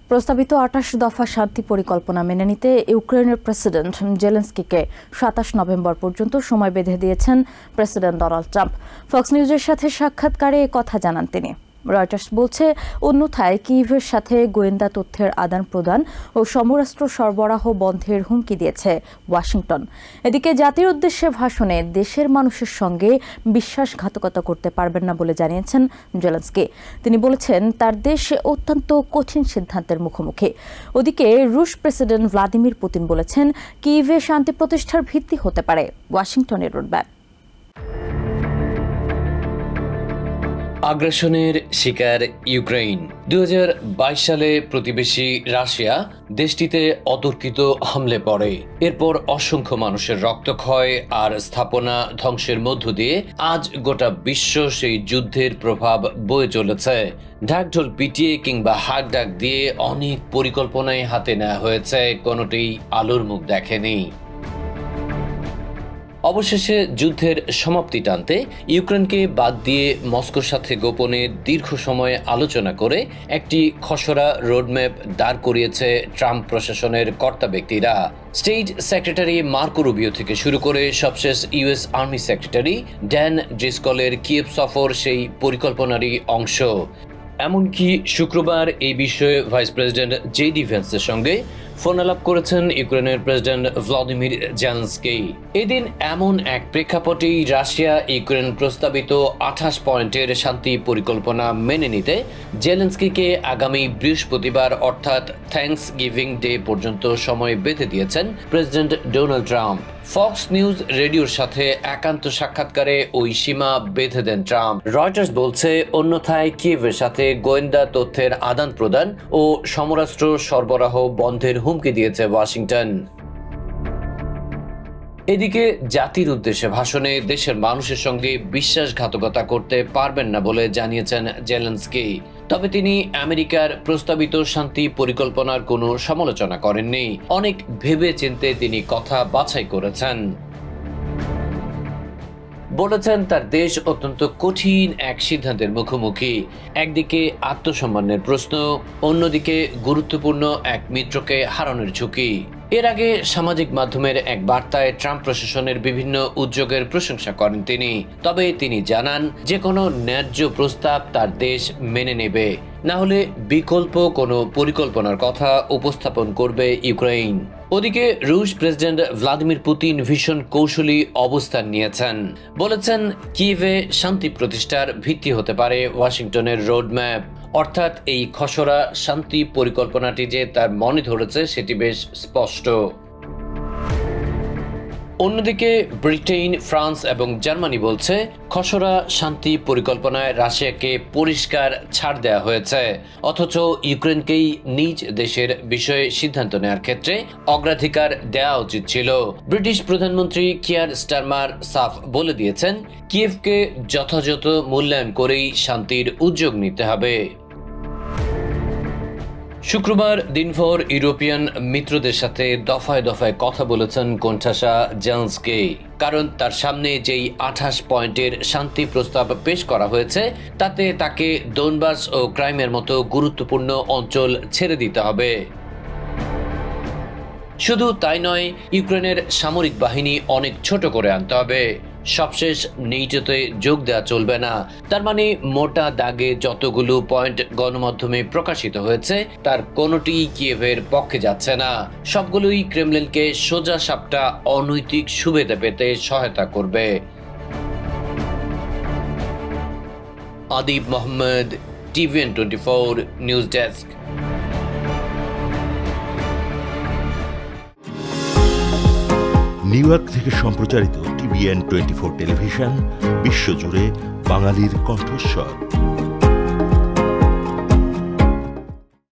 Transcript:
প্রস্তাবিত ২৮ দফা শান্তি পরিকল্পনা মেনে নিতে ইউক্রেনের প্রেসিডেন্ট জেলেনস্কিকে ২৭ নভেম্বর পর্যন্ত সময় বেঁধে দিয়েছেন প্রেসিডেন্ট ডোনাল্ড ট্রাম্প। ফক্স নিউজের সাথে সাক্ষাৎকারে এ কথা জানান তিনি। রয়টার্স বলছে, অন্যথায় কিয়েভের সাথে গোয়েন্দা তথ্যের আদান প্রদান ও সমরাস্ত্র সরবরাহ বন্ধের হুমকি দিয়েছে ওয়াশিংটন। এদিকে জাতির উদ্দেশ্যে ভাষণে দেশের মানুষের সঙ্গে বিশ্বাসঘাতকতা করতে পারবেন না বলে জানিয়েছেন জেলেনস্কি। তিনি বলেছেন, তার দেশ অত্যন্ত কঠিন সিদ্ধান্তের মুখোমুখি। ওদিকে রুশ প্রেসিডেন্ট ভ্লাদিমির পুতিন বলেছেন, কিয়েভে শান্তি প্রতিষ্ঠার ভিত্তি হতে পারে ওয়াশিংটনের রোডম্যাপ। আগ্রাসনের শিকার ইউক্রেন। ২০২২ সালে প্রতিবেশী রাশিয়া দেশটিতে অতর্কিত হামলে পড়ে। এরপর অসংখ্য মানুষের রক্তক্ষয় আর স্থাপনা ধ্বংসের মধ্য দিয়ে আজ গোটা বিশ্ব সেই যুদ্ধের প্রভাব বয়ে চলেছে। ঢাকঢোল পিটিয়ে কিংবা হাক ডাক দিয়ে অনেক পরিকল্পনায় হাতে নেওয়া হয়েছে, কোনোটি আলোর মুখ দেখেনি। অবশেষে যুদ্ধের সমাপ্তি টানতে ইউক্রেনকে বাদ দিয়ে মস্কোর সাথে গোপনে দীর্ঘ সময় আলোচনা করে একটি খসড়া রোডম্যাপ দাঁড় করিয়েছে ট্রাম্প প্রশাসনের কর্তা ব্যক্তিরা। স্টেট সেক্রেটারি মার্কো রুবিও থেকে শুরু করে সবশেষ ইউএস আর্মি সেক্রেটারি ড্যান ড্রিসকলের কিয়েভ সফর সেই পরিকল্পনারই অংশ। এমনকি শুক্রবার এই বিষয়ে ভাইস প্রেসিডেন্ট জেডি ভ্যান্সের সঙ্গে ফোন আলাপ করেছেন ইউক্রেনের প্রেসিডেন্ট ভ্লাদিমির জেলেনস্কি। এদিন এমন এক প্রেক্ষাপটেই রাশিয়া ইউক্রেন প্রস্তাবিত ২৮ পয়েন্টের শান্তি পরিকল্পনা মেনে নিতে জেলেনস্কিকে আগামী বৃহস্পতিবার অর্থাৎ থ্যাঙ্কস গিভিং ডে পর্যন্ত সময় বেঁধে দিয়েছেন president Donald Trump. Fox news রেডিওর সাথে একান্ত সাক্ষাৎকারে ওই সীমা বেঁধে দেন ট্রাম্প। রয়টার্স বলছে, অন্যথায় কিয়েভের সাথে গোয়েন্দা তথ্যের আদান প্রদান ও সমরাস্ত্র সরবরাহ বন্ধের হুমকি দিয়েছে ওয়াশিংটন। এদিকে জাতির উদ্দেশ্যে ভাষণে দেশের মানুষের সঙ্গে বিশ্বাসঘাতকতা করতে পারবেন না বলে জানিয়েছেন জেলেনস্কি। তবে তিনি আমেরিকার প্রস্তাবিত শান্তি পরিকল্পনার কোনো সমালোচনা করেননি। অনেক ভেবে চিন্তে তিনি কথা বাছাই করেছেন। বলেছেন, তার দেশ অত্যন্ত কঠিন এক সিদ্ধান্তের মুখোমুখি। একদিকে আত্মসম্মানের প্রশ্ন, অন্যদিকে গুরুত্বপূর্ণ এক মিত্রকে হারানোর ঝুঁকি। এর আগে সামাজিক মাধ্যমের এক বার্তায় ট্রাম্প প্রশাসনের বিভিন্ন উদ্যোগের প্রশংসা করেন তিনি। তবে তিনি জানান, যে কোনো ন্যায্য প্রস্তাব তার দেশ মেনে নেবে, না হলে বিকল্প কোনো পরিকল্পনার কথা উপস্থাপন করবে ইউক্রেন। ওদিকে রুশ প্রেসিডেন্ট ভ্লাদিমির পুতিন ভীষণ কৌশলী অবস্থান নিয়েছেন। বলেছেন, কিয়েভে শান্তি প্রতিষ্ঠার ভিত্তি হতে পারে ওয়াশিংটনের রোডম্যাপ। অর্থাৎ এই খসড়া শান্তি পরিকল্পনাটি যে তার মনে ধরেছে সেটি বেশ স্পষ্ট। অন্যদিকে ব্রিটেন, ফ্রান্স এবং জার্মানি বলছে, খসড়া শান্তি পরিকল্পনায় রাশিয়াকে পরিষ্কার ছাড় দেওয়া হয়েছে, অথচ ইউক্রেনকেই নিজ দেশের বিষয়ে সিদ্ধান্ত নেওয়ার ক্ষেত্রে অগ্রাধিকার দেওয়া উচিত ছিল। ব্রিটিশ প্রধানমন্ত্রী কিয়ার স্টারমার সাফ বলে দিয়েছেন, কিয়েভকে যথাযথ মূল্যায়ন করেই শান্তির উদ্যোগ নিতে হবে। শুক্রবার দিনভর ইউরোপিয়ান মিত্রদের সাথে দফায় দফায় কথা বলেছেন কোণঠাসা জেলেনস্কি। কারণ তার সামনে যেই ২৮ পয়েন্টের শান্তি প্রস্তাব পেশ করা হয়েছে, তাতে তাকে দোনবাস ও ক্রাইমের মতো গুরুত্বপূর্ণ অঞ্চল ছেড়ে দিতে হবে। শুধু তাই নয়, ইউক্রেনের সামরিক বাহিনী অনেক ছোট করে আনতে হবে। সবশেষ নেটোতে যোগ দেওয়া চলবে না। তার মানে মোটা দাগে যতগুলো পয়েন্ট গণমাধ্যমে প্রকাশিত হয়েছে, তার কোনোটিই কিয়েভের পক্ষে যাচ্ছে না। সবগুলোই ক্রেমলিনকে সোজা সাপটা অনৈতিক সুবিধা পেতে সহায়তা করবে। Adib Mohammad, TVN24 news desk. New York থেকে সম্প্রচারিত TVN24 টেলিভিশন বিশ্বজুড়ে বাঙালির কণ্ঠস্বর।